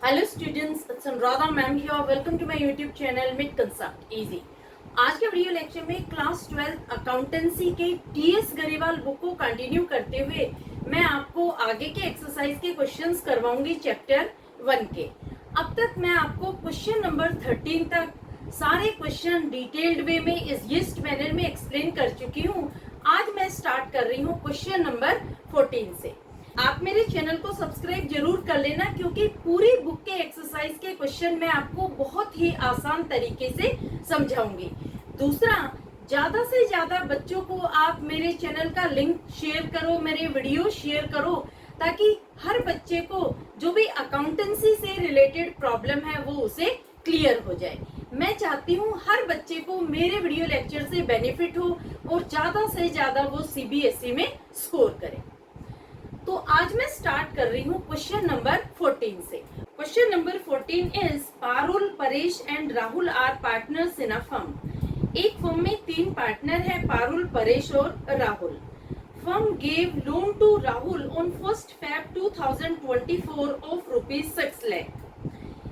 Hello students, it's Anuradha ma'am here. Welcome to my YouTube channel mid concept easy. आज के video lecture में class 12 accountancy के TS Grewal book को continue करते हुए मैं आपको आगे के एक्सरसाइज के क्वेश्चंस करवाऊंगी चैप्टर 1 के। अब तक मैं आपको क्वेश्चन नंबर 13 तक सारे क्वेश्चन डिटेल्ड वे में इस लिस्ट मैनर में एक्सप्लेन कर चुकी हूँ। आज मैं स्टार्ट कर रही हूँ क्वेश्चन नंबर 14 से। आप मेरे चैनल को सब्सक्राइब जरूर कर लेना, क्योंकि पूरी बुक के एक्सरसाइज के क्वेश्चन मैं आपको बहुत ही आसान तरीके से समझाऊंगी। दूसरा, ज्यादा से ज्यादा बच्चों को आप मेरे चैनल का लिंक शेयर करो, मेरे वीडियो शेयर करो, ताकि हर बच्चे को जो भी अकाउंटेंसी से रिलेटेड प्रॉब्लम है वो उसे क्लियर हो जाए। मैं चाहती हूँ हर बच्चे को मेरे वीडियो लेक्चर से बेनिफिट हो और ज्यादा से ज्यादा वो सीबीएसई में स्कोर करे। तो आज मैं स्टार्ट कर रही हूँ क्वेश्चन नंबर 14 से। Question number 14 is Parul, Paresh and Rahul are partners in a firm. एक फर्म में 3 पार्टनर है, पारुल, परेश और Rahul. Firm gave loan to Rahul on 1st Feb 2024 of ₹6 lakh.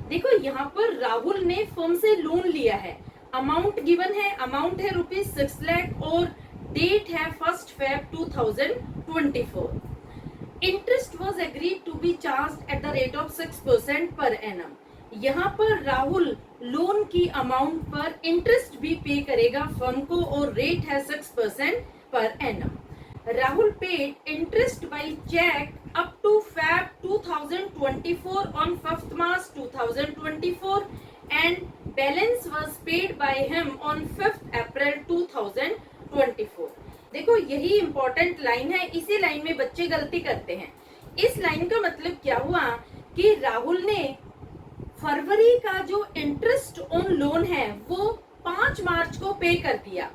देखो यहाँ पर राहुल ने फर्म से लोन लिया है, अमाउंट गिवन है, अमाउंट है ₹6 लाख और डेट है 1st Feb 2024। Interest was agreed to be charge at the rate of 6% per annum. यहाँ पर राहुल लोन की अमाउंट पर इंटरेस्ट भी पे करेगा फर्म को और रेट है 6% per annum. Rahul paid interest by cheque up to Feb 2024 on 5th March 2024 and balance was paid by him on 5th April 2024। देखो यही इंपॉर्टेंट लाइन है, इसी लाइन में बच्चे गलती करते हैं। इस लाइन का मतलब क्या हुआ कि राहुल ने फरवरी का जो इंटरेस्ट ऑन लोन है वो 5 मार्च को पे कर दिया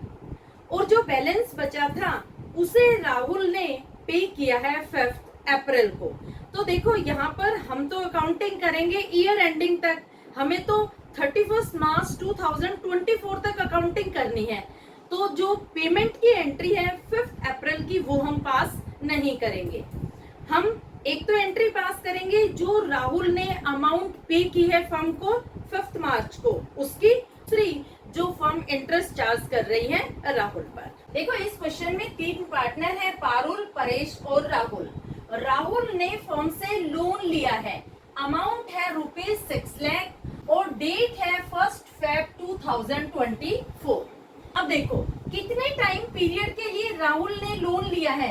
और जो बैलेंस बचा था उसे राहुल ने पे किया है 5th अप्रैल को। तो देखो यहाँ पर हम तो अकाउंटिंग करेंगे ईयर एंडिंग तक, हमें तो 31st March 2024 तक अकाउंटिंग करनी है। तो जो पेमेंट की एंट्री है 5th अप्रैल की वो हम पास नहीं करेंगे। हम एक तो एंट्री पास करेंगे जो राहुल ने अमाउंट पे की है फर्म को 5th मार्च को, उसकी दूसरी जो फर्म इंटरेस्ट चार्ज कर रही है राहुल पर। देखो इस क्वेश्चन में 3 पार्टनर है, पारुल, परेश और राहुल। राहुल ने फर्म से लोन लिया है, अमाउंट है ₹6 लाख और डेट है 1st Feb 2024। अब देखो कितने टाइम पीरियड के लिए राहुल ने लोन लिया है।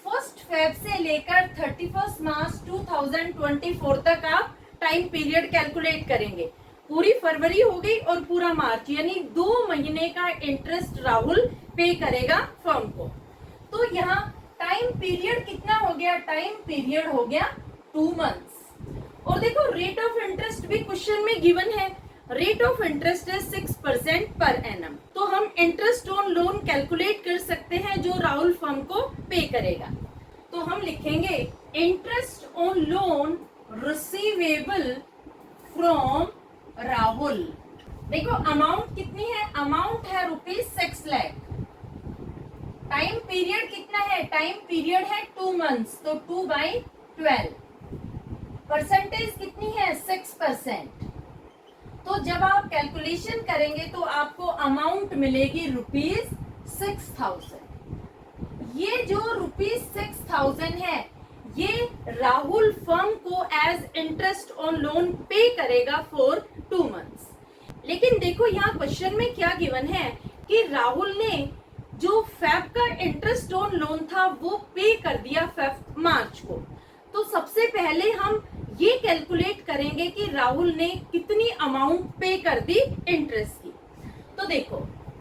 1st Feb से लेकर 31st March 2024 तक आप टाइम पीरियड कैलकुलेट करेंगे। पूरी फरवरी हो गई और पूरा मार्च, यानी 2 महीने का इंटरेस्ट राहुल पे करेगा फर्म को। तो यहाँ टाइम पीरियड कितना हो गया? टाइम पीरियड हो गया 2 मंथ्स। और देखो रेट ऑफ इंटरेस्ट भी क्वेश्चन में गिवन है, रेट ऑफ इंटरेस्ट है 6% पर एनम। तो हम इंटरेस्ट ऑन लोन कैलकुलेट कर सकते हैं जो राहुल फर्म को पे करेगा। तो हम लिखेंगे interest on loan receivable from Rahul. देखो अमाउंट कितनी है? अमाउंट है ₹6 लाख। टाइम पीरियड कितना है? टाइम पीरियड है 2 मंथ्स, तो 2/12। परसेंटेज कितनी है? 6%। तो जब आप कैलकुलेशन करेंगे तो आपको अमाउंट मिलेगी ₹6000। ये जो ₹6000 है ये राहुल फर्म को एज इंटरेस्ट ऑन लोन पे करेगा फॉर 2 मंथ्स। लेकिन देखो यहाँ क्वेश्चन में क्या गिवन है कि राहुल ने जो फेब का इंटरेस्ट ऑन लोन था वो पे कर दिया 5 मार्च को। तो सबसे पहले हम ये कैलकुलेट करेंगे कि राहुल ने कितनी अमाउंट पे कर दी इंटरेस्ट की। तो देखो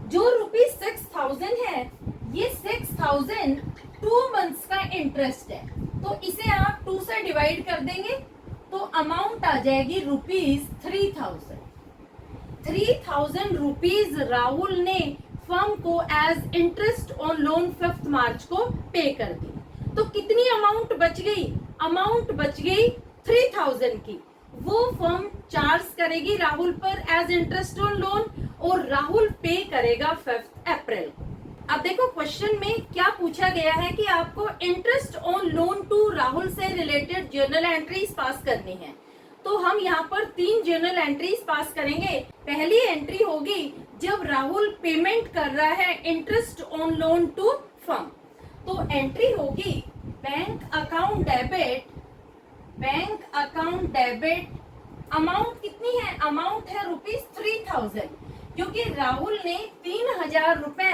जो ₹6000 है ये 6000 2 मंथ्स का इंटरेस्ट है, तो इसे आप 2 से डिवाइड कर देंगे तो अमाउंट आ जाएगी ₹3000। 3000 रुपीज राहुल ने फर्म को as interest on loan 5th March को पे कर दी। तो कितनी अमाउंट बच गई? अमाउंट बच गई 3000 की, वो फर्म चार्ज करेगी राहुल पर एज इंटरेस्ट ऑन लोन और राहुल पे करेगा 5th अप्रैल। अब देखो क्वेश्चन में क्या पूछा गया है कि आपको interest on loan to Rahul से रिलेटेड जर्नल एंट्रीज पास करनी है। तो हम यहाँ पर 3 जर्नल एंट्रीज पास करेंगे। पहली एंट्री होगी जब राहुल पेमेंट कर रहा है interest on loan to firm, तो एंट्री होगी बैंक अकाउंट डेबिट। अमाउंट कितनी है? अमाउंट है ₹3000, क्योंकि राहुल ने 3000 रुपए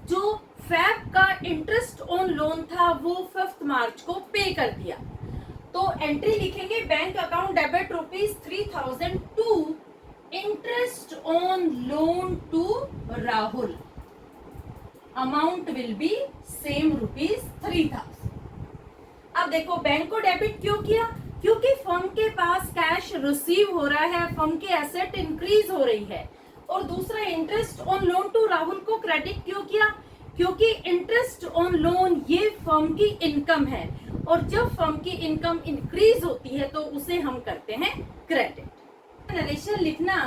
जो फैब का इंटरेस्ट ऑन लोन था वो 5 मार्च को पे कर दिया। तो एंट्री लिखेंगे bank account debit ₹3000 to interest on loan to Rahul. Amount will be same ₹3000। अब देखो बैंक को डेबिट क्यों किया? क्योंकि फर्म के पास कैश रिसीव हो रहा है, फर्म की एसेट इंक्रीज हो रही है। और दूसरा interest on loan to Rahul को क्रेडिट क्यों किया? क्योंकि इंटरेस्ट ऑन लोन ये फर्म की इनकम है, और जब फर्म की इनकम इंक्रीज होती है तो उसे हम करते हैं क्रेडिट। नरेशन लिखना,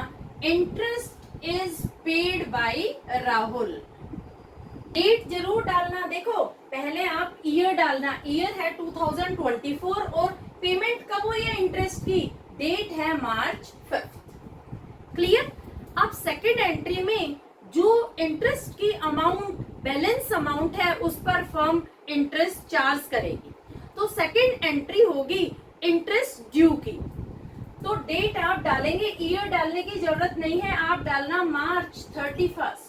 interest is paid by Rahul. Date जरूर डालना। देखो पहले आप ईयर डालना, ईयर है 2024 और पेमेंट कब हुई है इंटरेस्ट की? डेट है मार्च 5। क्लियर? अब सेकेंड एंट्री में जो इंटरेस्ट की अमाउंट, बैलेंस अमाउंट है, उस पर फर्म इंटरेस्ट चार्ज करेगी। तो सेकेंड एंट्री होगी इंटरेस्ट ड्यू की। तो डेट आप डालेंगे, ईयर डालने की जरूरत नहीं है, आप डालना मार्च 31।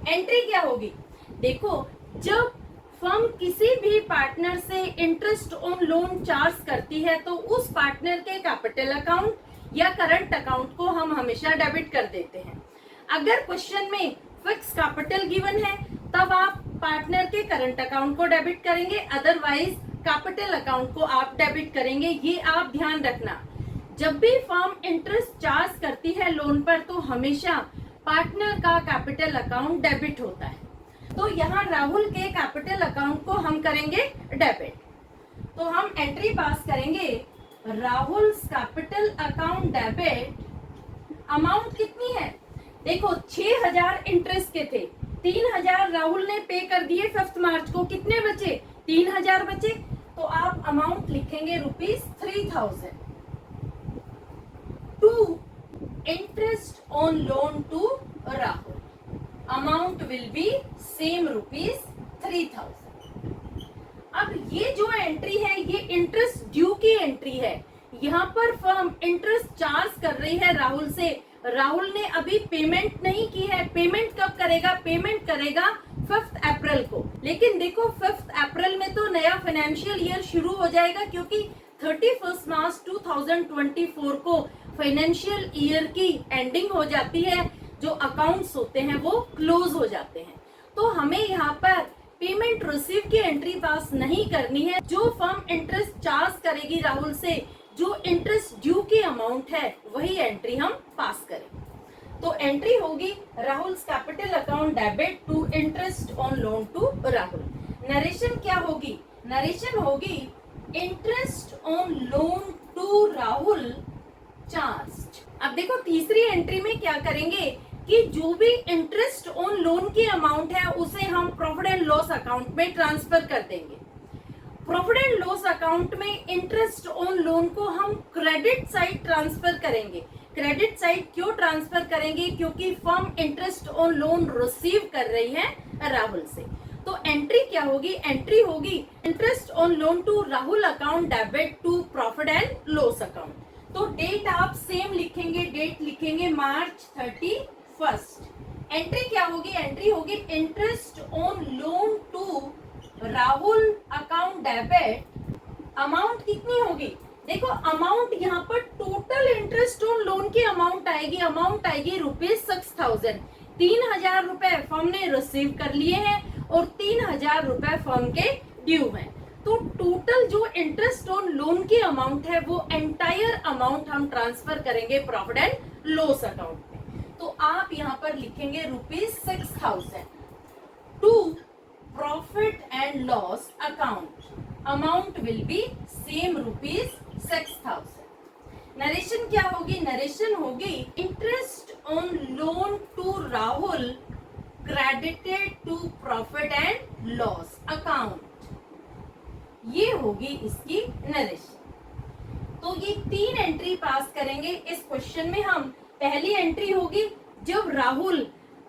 एंट्री क्या होगी? देखो जब फर्म किसी भी पार्टनर से इंटरेस्ट ऑन लोन चार्ज करती है तो उस पार्टनर के कैपिटल अकाउंट या करंट अकाउंट को हम हमेशा डेबिट कर देते हैं। अगर क्वेश्चन में फिक्स कैपिटल गिवन है तब आप पार्टनर के करंट अकाउंट को डेबिट करेंगे, अदरवाइज कैपिटल अकाउंट को आप डेबिट करेंगे। ये आप ध्यान रखना, जब भी फर्म इंटरेस्ट चार्ज करती है लोन पर तो हमेशा पार्टनर का कैपिटल अकाउंट डेबिट होता है। तो यहाँ राहुल के कैपिटल अकाउंट को हम करेंगे डेबिट। तो हम एंट्री पास करेंगे Rahul capital account debit. Amount कितनी है? देखो 6000 इंटरेस्ट के थे, 3000 राहुल ने पे कर दिए 5 मार्च को, कितने बचे? 3000 बचे। तो आप अमाउंट लिखेंगे ₹3000 to interest on loan to Rahul. Amount will be same ₹3000। अब ये जो एंट्री है ये इंटरेस्ट ड्यू की एंट्री है। यहाँ पर फर्म इंटरेस्ट चार्ज कर रही है राहुल से, राहुल ने अभी पेमेंट नहीं की है। पेमेंट कब करेगा? पेमेंट करेगा 5 अप्रैल को। लेकिन देखो 5 अप्रैल में तो नया फाइनेंशियल ईयर शुरू हो जाएगा, क्योंकि 31 मार्च 2024 को फाइनेंशियल ईयर की एंडिंग हो जाती है, जो अकाउंट्स होते हैं वो क्लोज हो जाते हैं। तो हमें यहाँ पर पेमेंट रिसीव की एंट्री पास नहीं करनी है। जो फर्म इंटरेस्ट चार्ज करेगी राहुल से, जो इंटरेस्ट ड्यू की अमाउंट है, वही एंट्री हम पास करें। तो एंट्री होगी Rahul capital account debit to interest on loan to Rahul. Narration क्या होगी? नरेशन होगी interest on loan to Rahul charge. अब देखो तीसरी एंट्री में क्या करेंगे कि जो भी इंटरेस्ट ऑन लोन की अमाउंट है उसे हम प्रॉफिट एंड लॉस अकाउंट में ट्रांसफर कर देंगे। प्रॉफिट एंड लॉस अकाउंट में इंटरेस्ट ऑन लोन को हम क्रेडिट साइड ट्रांसफर करेंगे। क्रेडिट साइड क्यों ट्रांसफर करेंगे? क्योंकि firm interest on loan receive कर रही है राहुल से। तो एंट्री क्या होगी? एंट्री होगी interest on loan to Rahul account debit to profit and loss account. तो डेट आप सेम लिखेंगे, डेट लिखेंगे मार्च 31। एंट्री क्या होगी? एंट्री होगी interest on loan to Rahul account debit. Amount कितनी होगी? देखो अमाउंट यहाँ पर टोटल इंटरेस्ट ऑन लोन की अमाउंट आएगी, अमाउंट आएगी ₹6000। 3000 रुपए फर्म ने रिसीव कर लिए हैं और 3000 रुपए फर्म के ड्यू हैं। तो टोटल जो इंटरेस्ट ऑन लोन की अमाउंट है वो एंटायर अमाउंट हम ट्रांसफर करेंगे प्रॉफिट एंड लॉस अकाउंट में। तो आप यहाँ पर लिखेंगे ₹6000 to profit and loss account. Amount will be same ₹6000। Narration क्या होगी? नरेशन होगी interest on loan to Rahul credited to profit and loss account. ये होगी इसकी नरेशन। तो ये 3 एंट्री पास करेंगे इस क्वेश्चन में। हम पहली एंट्री होगी जब राहुल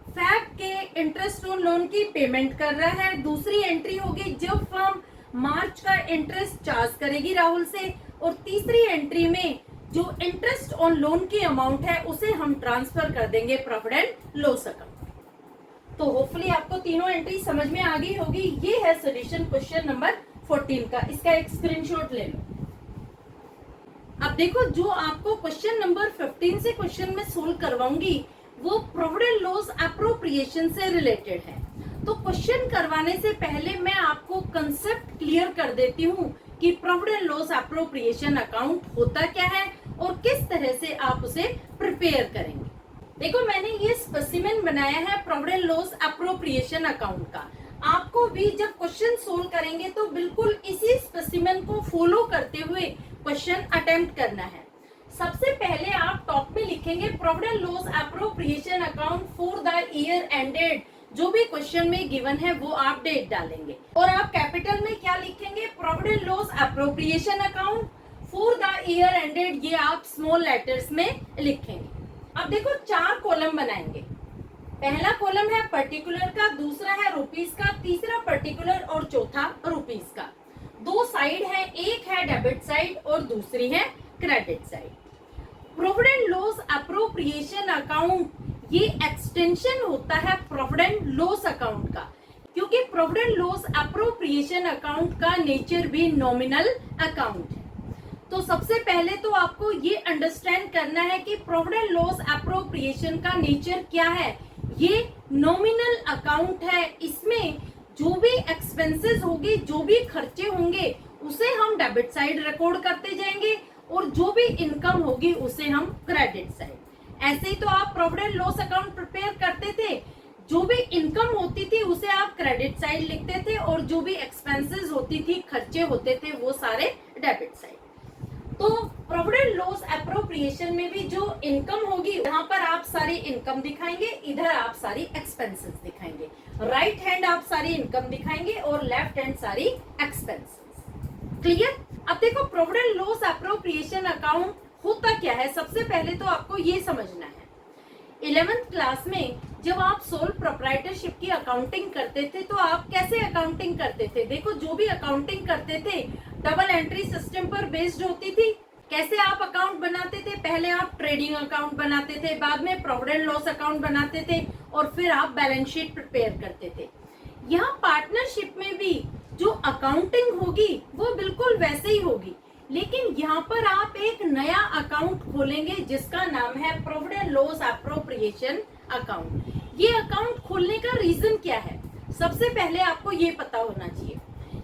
फैब के इंटरेस्ट ऑन लोन की पेमेंट कर रहा है। दूसरी एंट्री होगी जब फर्म मार्च का इंटरेस्ट चार्ज करेगी राहुल से। और तीसरी एंट्री में जो इंटरेस्ट ऑन लोन की अमाउंट है उसे हम ट्रांसफर कर देंगे प्रॉफिट एंड लॉस अकाउंट। तो होपफुली आपको तीनों एंट्री समझ में आ गई होगी। ये है सॉल्यूशन क्वेश्चन नंबर 14 का। इसका एक स्क्रीनशॉट ले लो। अब देखो, जो आपको क्वेश्चन नंबर 15 से क्वेश्चन में सोल्व करवाऊंगी वो प्रॉफिट एंड लॉस एप्रोप्रिएशन से रिलेटेड है। तो क्वेश्चन करवाने से पहले मैं आपको कंसेप्ट क्लियर कर देती हूँ कि profit and loss appropriation account होता क्या है और किस तरह से आप उसे प्रिपेयर करेंगे। देखो, मैंने ये स्पेसिमेन बनाया है profit and loss appropriation account का। आपको भी जब क्वेश्चन सोल्व करेंगे तो बिल्कुल इसी स्पेसिमेन को फॉलो करते हुए क्वेश्चन अटेम्प्ट करना है। सबसे पहले आप टॉप में लिखेंगे profit and loss appropriation account for the year ended. जो भी क्वेश्चन में गिवन है वो आप डेट डालेंगे। और आप कैपिटल में क्या लिखेंगे, profit and loss appropriation account for the year ended, ये आप स्मॉल लेटर्स में लिखेंगे। अब देखो, 4 कॉलम बनाएंगे। पहला कॉलम है पर्टिकुलर का, दूसरा है रुपीस का, तीसरा पर्टिकुलर और चौथा रुपीस का। 2 साइड है, एक है डेबिट साइड और दूसरी है credit side. Profit and loss appropriation account ये एक्सटेंशन होता है प्रॉफिट एंड लॉस अकाउंट का, क्योंकि profit and loss appropriation account का नेचर भी नॉमिनल अकाउंट है। तो सबसे पहले तो आपको ये अंडरस्टैंड करना है कि प्रॉफिट एंड लॉस एप्रोप्रिएशन का नेचर क्या है। ये नॉमिनल अकाउंट है। इसमें जो भी एक्सपेंसेस होगी, जो भी खर्चे होंगे उसे हम डेबिट साइड रिकॉर्ड करते जाएंगे और जो भी इनकम होगी उसे हम क्रेडिट साइड। ऐसे ही तो आप profit and loss account prepare करते थे। जो भी इनकम होती थी उसे आप क्रेडिट साइड लिखते थे और जो भी एक्सपेंसेस होती थी, खर्चे होते थे, वो सारे डेबिट साइड। तो प्रॉफिट एंड लॉस एप्रोप्रिएशन में भी जो इनकम होगी, यहाँ पर आप सारी इनकम दिखाएंगे, इधर आप सारी एक्सपेंसेस दिखाएंगे। राइट हैंड आप सारी इनकम दिखाएंगे और लेफ्ट हैंड सारी एक्सपेंसेस। क्लियर? अब देखो, profit and loss appropriation account होता क्या है, सबसे पहले तो आपको ये समझना है। 11th क्लास में जब आप सोल प्रोप्राइटरशिप की अकाउंटिंग करते थे तो आप कैसे अकाउंटिंग करते थे? देखो, जो भी अकाउंटिंग करते थे डबल एंट्री सिस्टम पर बेस्ड होती थी। कैसे आप अकाउंट बनाते थे? पहले आप ट्रेडिंग अकाउंट बनाते थे, बाद में प्रॉफिट एंड लॉस अकाउंट बनाते थे और फिर आप बैलेंस शीट प्रिपेयर करते थे। यहाँ पार्टनरशिप में भी जो अकाउंटिंग होगी वो बिल्कुल वैसे ही होगी, लेकिन यहाँ पर आप एक नया अकाउंट खोलेंगे जिसका नाम है profit and loss appropriation account. ये अकाउंट खोलने का रीजन क्या है, सबसे पहले आपको ये पता होना चाहिए।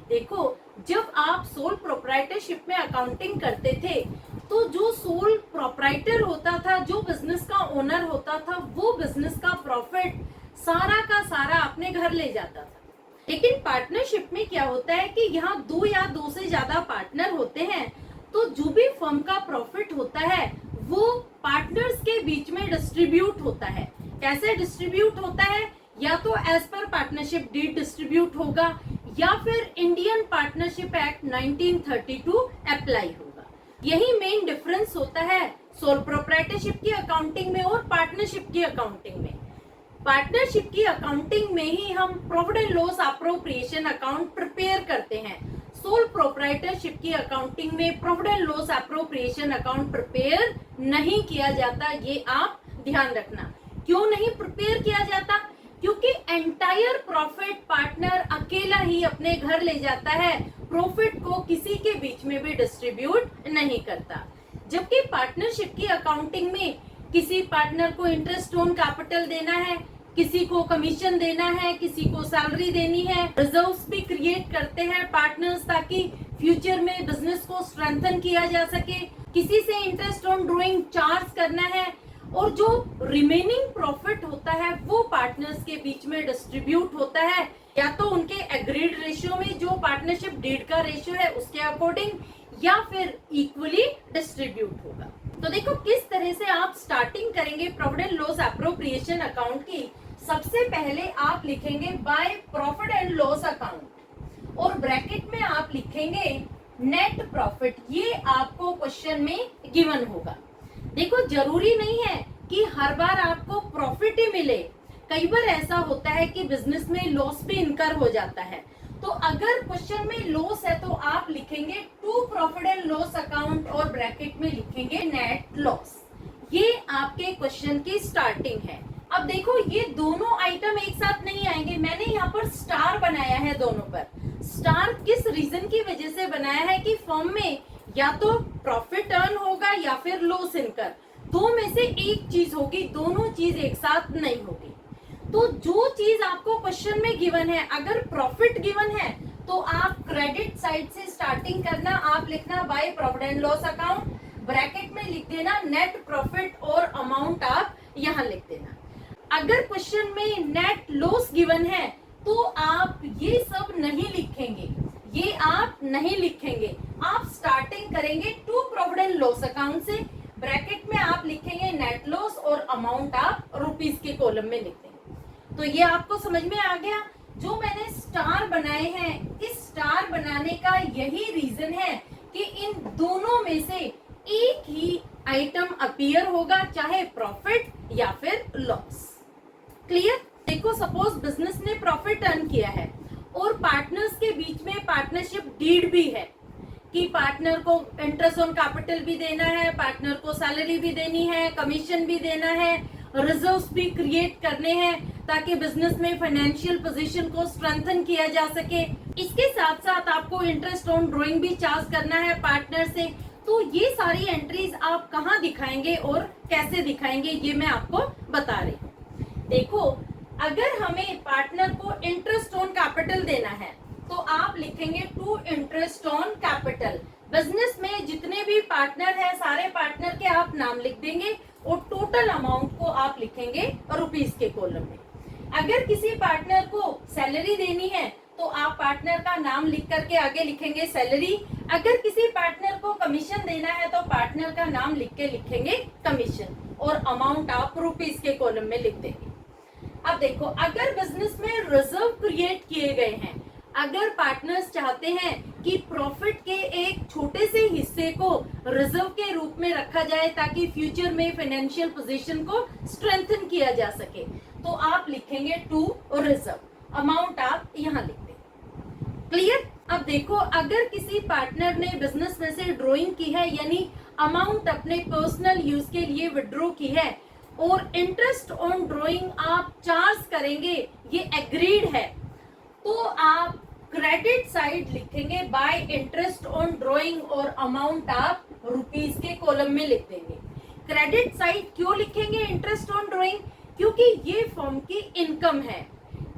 देखो, जब आप सोल प्रोप्राइटरशिप में अकाउंटिंग करते थे तो जो सोल प्रोप्राइटर होता था, जो बिजनेस का ओनर होता था, वो बिजनेस का प्रॉफिट सारा का सारा अपने घर ले जाता था। लेकिन पार्टनरशिप में क्या होता है कि यहाँ 2 या 2 से ज्यादा पार्टनर होते हैं, तो जो भी फर्म का प्रॉफिट होता है वो पार्टनर्स के बीच में डिस्ट्रीब्यूट होता है। कैसे डिस्ट्रीब्यूट होता है? या तो as per partnership deed distribute होगा या फिर इंडियन पार्टनरशिप एक्ट 1932 अप्लाई होगा। यही मेन डिफरेंस होता है सोल प्रोप्राइटरशिप की अकाउंटिंग में और पार्टनरशिप की अकाउंटिंग में। पार्टनरशिप की अकाउंटिंग में ही हम profit and loss appropriation account prepare करते हैं। सोल प्रोप्राइटरशिप की अकाउंटिंग में profit and loss appropriation account prepare नहीं किया जाता, ये आप ध्यान रखना। क्यों नहीं प्रिपेयर किया जाता? क्योंकि एंटायर प्रॉफिट पार्टनर अकेला ही अपने घर ले जाता है, प्रॉफिट को किसी के बीच में भी डिस्ट्रीब्यूट नहीं करता। जबकि पार्टनरशिप की अकाउंटिंग में किसी पार्टनर को इंटरेस्ट ऑन कैपिटल देना है, किसी को कमीशन देना है, किसी को सैलरी देनी है, रिजर्व्स भी क्रिएट करते हैं पार्टनर्स ताकि फ्यूचर में बिजनेस को स्ट्रेंथन किया जा सके, किसी से इंटरेस्ट ऑन ड्रॉइंग चार्ज करना है, और जो रिमेनिंग प्रॉफिट होता है वो पार्टनर्स के बीच में डिस्ट्रीब्यूट होता है, या तो उनके एग्रीड रेशियो में जो पार्टनरशिप डीड का रेशियो है उसके अकॉर्डिंग, या फिर इक्वली डिस्ट्रीब्यूट होगा। तो देखो किस तरह से आप स्टार्टिंग करेंगे profit and loss appropriation account की। सबसे पहले आप लिखेंगे by profit and loss account और ब्रैकेट में आप लिखेंगे नेट प्रॉफिट, ये आपको क्वेश्चन में गिवन होगा। देखो जरूरी नहीं है कि हर बार आपको प्रॉफिट ही मिले, कई बार ऐसा होता है कि बिजनेस में लॉस भी इनकर हो जाता है। तो अगर क्वेश्चन में लॉस है तो आप लिखेंगे to profit and loss account और ब्रैकेट में लिखेंगे नेट लॉस। ये आपके क्वेश्चन की स्टार्टिंग है। अब देखो ये दोनों आइटम एक साथ नहीं आएंगे, मैंने यहाँ पर स्टार बनाया है दोनों पर। स्टार किस रीजन की वजह से बनाया है कि फर्म में या तो प्रॉफिट अर्न होगा या फिर लॉस इनकर, दो में से एक चीज होगी, दोनों चीज एक साथ नहीं होगी। तो जो चीज आपको क्वेश्चन में गिवन है, अगर प्रॉफिट गिवन है तो आप क्रेडिट साइड से स्टार्टिंग करना, आप लिखना by profit and loss account, bracket में लिख देना नेट प्रॉफिट और अमाउंट आप यहाँ लिख देना। अगर क्वेश्चन में नेट लॉस गिवन है तो आप ये सब नहीं लिखेंगे, ये आप नहीं लिखेंगे, आप स्टार्टिंग करेंगे to profit and loss account से, ब्रैकेट में आप लिखेंगे नेट लॉस और अमाउंट आप रुपीस के कॉलम में लिख देंगे। तो ये आपको समझ में आ गया। जो मैंने स्टार बनाए हैं, इस स्टार बनाने का यही रीजन है कि इन दोनों में से एक ही आइटम अपीयर होगा, चाहे प्रॉफिट या फिर लॉस। क्लियर? देखो सपोज बिजनेस ने प्रॉफिट अर्न किया है और पार्टनर्स के बीच में पार्टनरशिप डीड भी है कि पार्टनर को इंटरेस्ट ऑन कैपिटल भी देना है, पार्टनर को सैलरी भी देनी है, कमीशन भी देना है, रिजर्व्स भी क्रिएट करने हैं ताकि बिजनेस में फाइनेंशियल पोजीशन को स्ट्रेंथन किया जा सके। इसके साथ साथ आपको इंटरेस्ट ऑन ड्रॉइंग भी चार्ज करना है पार्टनर से। तो ये सारी एंट्रीज आप कहाँ दिखाएंगे और कैसे दिखाएंगे, ये मैं आपको बता रही हूँ। देखो अगर हमें पार्टनर को इंटरेस्ट ऑन कैपिटल देना है तो आप लिखेंगे to interest on capital. Business में जितने भी पार्टनर हैं, सारे पार्टनर के आप नाम लिख देंगे और टोटल अमाउंट को आप लिखेंगे रुपीस के कॉलम में। अगर किसी पार्टनर को सैलरी देनी है तो आप पार्टनर का नाम लिख करके आगे लिखेंगे सैलरी। अगर किसी पार्टनर को कमीशन देना है तो पार्टनर का नाम लिख के लिखेंगे कमीशन और अमाउंट आप रुपीस के कॉलम में लिख देंगे। अब देखो अगर बिजनेस में रिजर्व क्रिएट किए गए हैं, अगर पार्टनर्स चाहते हैं कि प्रॉफिट के एक छोटे से हिस्से को रिजर्व के रूप में रखा जाए ताकि फ्यूचर में फाइनेंशियल पोजीशन को स्ट्रेंथन किया जा सके, तो आप लिखेंगे टू रिजर्व, अमाउंट आप यहाँ लिख दें। क्लियर? अब देखो अगर किसी पार्टनर ने बिजनेस में से ड्रॉइंग की है, यानी अमाउंट अपने पर्सनल यूज के लिए विड्रॉ की है और इंटरेस्ट ऑन ड्रॉइंग आप चार्ज करेंगे, ये एग्रीड है, तो आप क्रेडिट साइड लिखेंगे बाय इंटरेस्ट ऑन ड्रॉइंग और अमाउंट आप रुपीस के कॉलम में लिख देंगे। क्रेडिट साइड क्यों लिखेंगे इंटरेस्ट ऑन ड्रॉइंग? क्योंकि ये फर्म की इनकम है।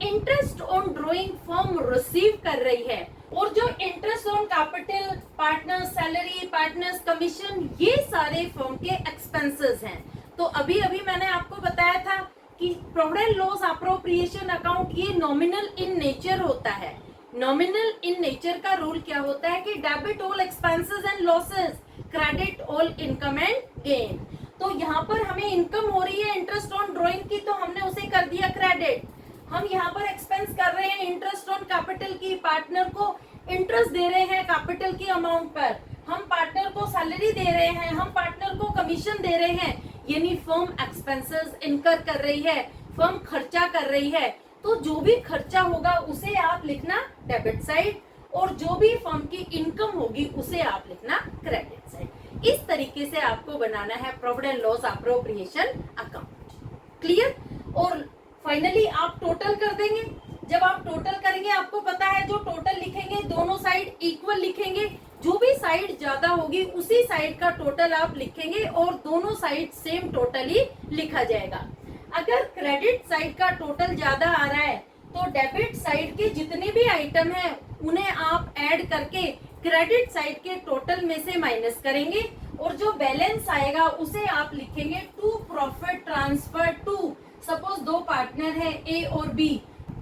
Interest on drawing firm receive कर रही है और जो interest on capital, partner salary, partners commission, ये सारे फर्म के एक्सपेंसेस हैं। तो अभी अभी मैंने आपको बताया था कि profit and loss appropriation account ये नॉमिनल इन नेचर होता है। नॉमिनल इन नेचर का रूल क्या होता है कि debit all expenses and losses, credit all income and gain. तो यहाँ पर हमें इनकम हो रही है इंटरेस्ट ऑन ड्रॉइंग की, तो हमने उसे कर दिया क्रेडिट। हम यहाँ पर एक्सपेंस कर रहे हैं इंटरेस्ट ऑन कैपिटल की, पार्टनर को इंटरेस्ट दे रहे हैं कैपिटल की अमाउंट पर, हम पार्टनर को सैलरी दे रहे हैं, हम पार्टनर को कमीशन दे रहे हैं, यानी फर्म एक्सपेंसेस इनकर कर रही है, फर्म खर्चा कर रही है। तो जो भी खर्चा होगा उसे आप लिखना डेबिट साइड और जो भी फर्म की इनकम होगी उसे आप लिखना क्रेडिट साइड। इस तरीके से आपको बनाना है profit and loss appropriation account. Clear? और फाइनली आप टोटल कर देंगे। जब आप टोटल करेंगे आपको पता है जो टोटल लिखेंगे दोनों साइड इक्वल लिखेंगे, जो भी साइड ज्यादा होगी उसी साइड का टोटल आप लिखेंगे और दोनों साइड सेम टोटल ही लिखा जाएगा। अगर क्रेडिट साइड का टोटल ज्यादा आ रहा है तो डेबिट साइड के जितने भी आइटम हैं उन्हें आप ऐड करके क्रेडिट साइड के टोटल में से माइनस करेंगे और जो बैलेंस आएगा उसे आप लिखेंगे to profit transfer to. Suppose दो पार्टनर है ए और बी,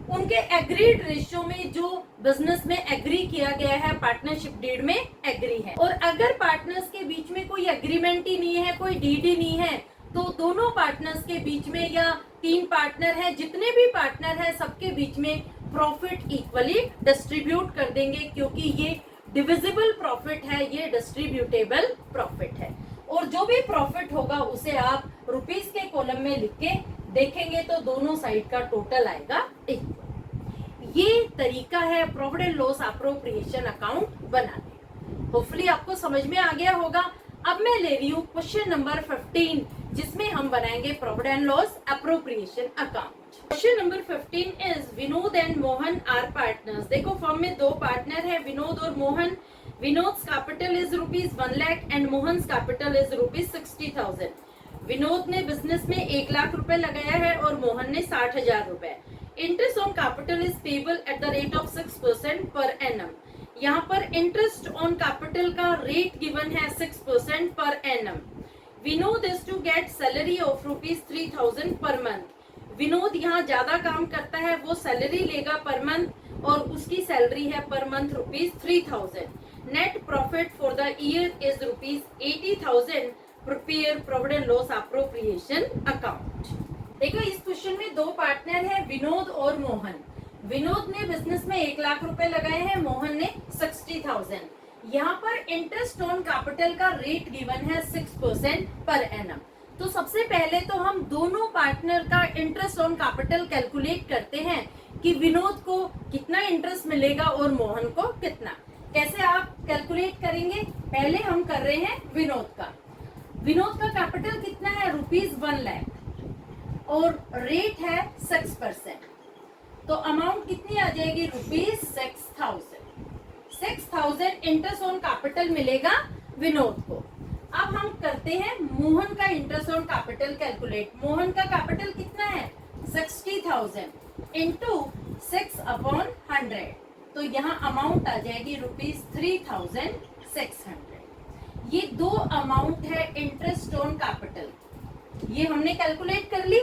उनके एग्रीड रेशियो में जो बिजनेस में एग्री किया गया है, पार्टनरशिप डीड में एग्री है। और अगर पार्टनर्स के बीच में कोई एग्रीमेंट ही नहीं है, कोई डीड ही नहीं है, तो दोनों पार्टनर्स के बीच में या तीन पार्टनर है, जितने भी पार्टनर है सबके बीच में प्रॉफिट इक्वली डिस्ट्रीब्यूट कर देंगे, क्योंकि ये डिविजिबल प्रॉफिट है, ये डिस्ट्रीब्यूटेबल प्रॉफिट है। और जो भी प्रॉफिट होगा उसे आप रुपीस के कॉलम में लिख के देखेंगे तो दोनों साइड का टोटल आएगा इक्वल। ये तरीका है profit and loss appropriation account बनाने। होपफुली आपको समझ में आ गया होगा। अब मैं ले रही हूँ क्वेश्चन नंबर 15, जिसमें हम बनाएंगे profit and loss appropriation account. Question number 15 is Vinod and Mohan are partners. देखो फर्म में दो पार्टनर है, विनोद और Mohan. Vinod's capital is rupees 1 lakh and Mohan's capital is rupees 60,000। Vinod ने बिजनेस में 1 लाख रुपए लगाया है और मोहन ने 60,000 रुपए। Interest on capital is payable at the rate of 6% per annum. यहाँ पर इंटरेस्ट ऑन कैपिटल का रेट गिवन है 6% per annum. Vinod is to get salary of rupees 3,000 per month. Vinod यहाँ ज्यादा काम करता है, वो सैलरी लेगा पर मंथ और उसकी सैलरी है per month rupees 3,000। Net profit for the year is rupees 80,000। Prepare profit and loss appropriation account. देखो इस क्वेश्चन में दो पार्टनर है, विनोद और मोहन। विनोद ने बिजनेस में 1 लाख रुपए लगाए हैं, मोहन ने 60,000। यहाँ पर इंटरेस्ट ऑन कैपिटल का रेट गिवन है 6% पर एनम। तो सबसे पहले तो हम दोनों पार्टनर का इंटरेस्ट ऑन कैपिटल कैलकुलेट करते हैं कि विनोद को कितना इंटरेस्ट मिलेगा और मोहन को कितना। कैसे आप कैलकुलेट करेंगे? पहले हम कर रहे हैं विनोद का। विनोद का कैपिटल कितना है? रुपीज 1 लाख और रेट है 6%। तो अमाउंट कितनी आ जाएगी? रुपीज 6,000। 6,000 इंटरेस्ट ऑन कैपिटल मिलेगा विनोद को। अब हम करते हैं मोहन का interest on capital calculate. Mohan का कैपिटल कितना है? 60,000 इंटू 6/100। तो यहाँ अमाउंट आ जाएगी रुपीज 3,600। ये दो अमाउंट है इंटरेस्ट ऑन कैपिटल, ये हमने कैलकुलेट कर ली।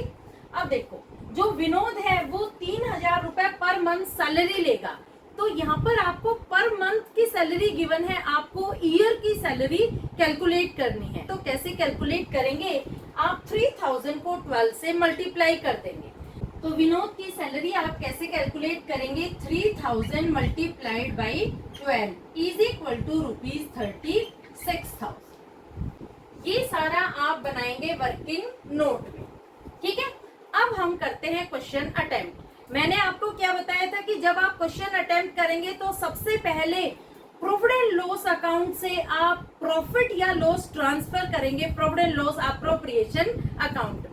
अब देखो जो विनोद है वो 3,000 रुपए पर मंथ सैलरी लेगा। तो यहाँ पर आपको पर मंथ की सैलरी गिवन है, आपको ईयर की सैलरी कैलकुलेट करनी है। तो कैसे कैलकुलेट करेंगे? आप 3,000 को 12 से मल्टीप्लाई कर देंगे। तो विनोद की सैलरी आप कैसे कैलकुलेट करेंगे? 3,000 multiplied by 12 is equal to rupees 36,000। ये सारा आप बनाएंगे वर्किंग नोट में, ठीक है। अब हम करते हैं क्वेश्चन अटेम्प्ट। मैंने आपको क्या बताया था कि जब आप क्वेश्चन अटेम्प्ट करेंगे तो सबसे पहले प्रॉफिट एंड लॉस अकाउंट से आप प्रॉफिट या लॉस ट्रांसफर करेंगे profit and loss appropriation account में।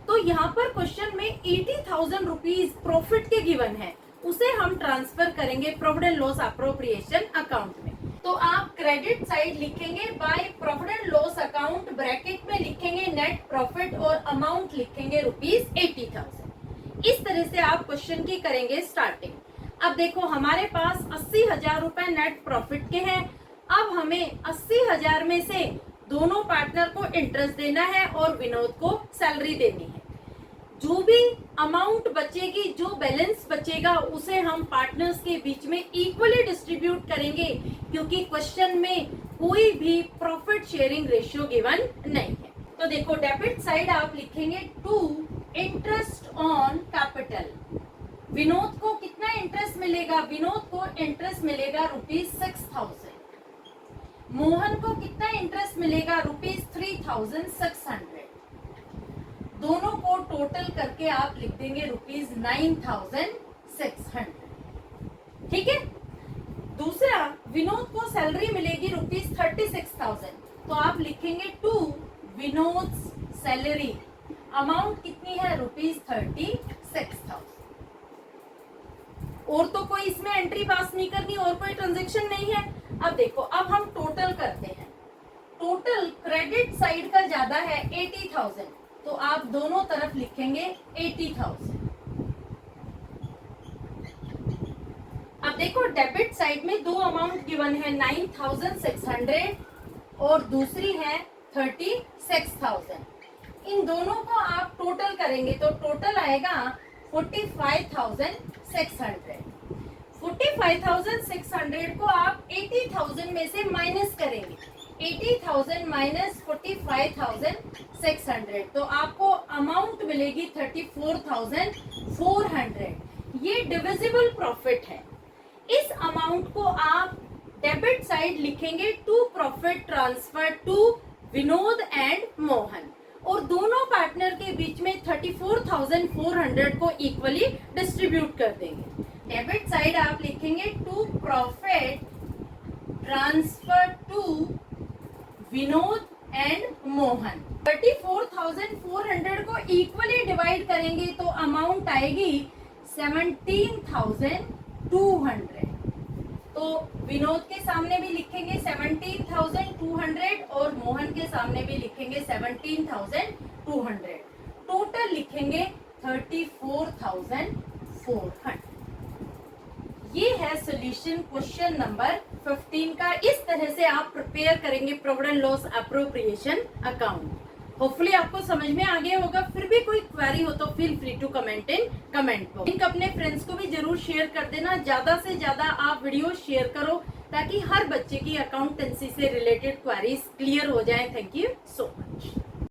तो यहाँ पर क्वेश्चन में 80,000 रुपीज प्रॉफिट के गिवन है, उसे हम ट्रांसफर करेंगे profit and loss appropriation account में। तो आप क्रेडिट साइड लिखेंगे by profit and loss account, bracket में लिखेंगे नेट प्रॉफिट और अमाउंट लिखेंगे रुपीज 80,000। इस तरह से आप क्वेश्चन की करेंगे स्टार्टिंग। अब देखो हमारे पास 80,000 रुपए नेट प्रॉफिट के हैं। अब हमें 80,000 में से दोनों पार्टनर को इंटरेस्ट देना है और विनोद को सैलरी देनी है। जो भी अमाउंट बचेगी, जो बैलेंस बचेगा, उसे हम पार्टनर्स के बीच में इक्वली डिस्ट्रीब्यूट करेंगे, क्योंकि क्वेश्चन में कोई भी प्रॉफिट शेयरिंग रेशियो गिवन नहीं है। तो देखो डेबिट साइड आप लिखेंगे to interest on capital. Vinod को कितना इंटरेस्ट मिलेगा? विनोद को इंटरेस्ट मिलेगा रुपीज 6,000। मोहन को कितना इंटरेस्ट मिलेगा? रुपीज 3,600। दोनों को टोटल करके आप लिख देंगे रुपीज 9,600, ठीक है। दूसरा, विनोद को सैलरी मिलेगी रुपीज 36,000। तो आप लिखेंगे टू विनोद सैलरी। अमाउंट कितनी है? रुपीज 36,000। और तो कोई इसमें एंट्री पास नहीं करनी, और कोई ट्रांजेक्शन नहीं है। अब देखो, अब हम टोटल करते हैं। टोटल क्रेडिट साइड का ज्यादा है 80,000, तो आप दोनों तरफ लिखेंगे 80,000। अब देखो डेबिट साइड में दो अमाउंट गिवन है, 9,600 और दूसरी है 36,000। इन दोनों को आप टोटल करेंगे तो टोटल आएगा 45,600। 45,600 को आप 80,000 में से माइनस करेंगे। 80,000 माइनस 45,600, तो आपको अमाउंट मिलेगी 34,400। ये डिविजिबल प्रॉफिट है। इस अमाउंट को आप डेबिट साइड लिखेंगे to profit transfer to Vinod and Mohan, और दोनों पार्टनर के बीच में 34,400 को इक्वली डिस्ट्रीब्यूट कर देंगे। डेबिट साइड आप लिखेंगे to profit transfer to Vinod and Mohan. 34,400 को इक्वली डिवाइड करेंगे तो अमाउंट आएगी 17,200। तो विनोद के सामने भी लिखेंगे 17,200 और मोहन के सामने भी लिखेंगे 17,200। टोटल लिखेंगे 34,400। ये है सॉल्यूशन क्वेश्चन नंबर 15 का। इस तरह से आप प्रिपेयर करेंगे profit and loss appropriation account. Hopefully आपको समझ में आ गया होगा। फिर भी कोई क्वेरी हो तो feel free to comment in comment box. Link अपने फ्रेंड्स को भी जरूर शेयर कर देना। ज्यादा से ज्यादा आप वीडियो शेयर करो ताकि हर बच्चे की अकाउंटेंसी से रिलेटेड क्वेरीज क्लियर हो जाए। Thank you so much.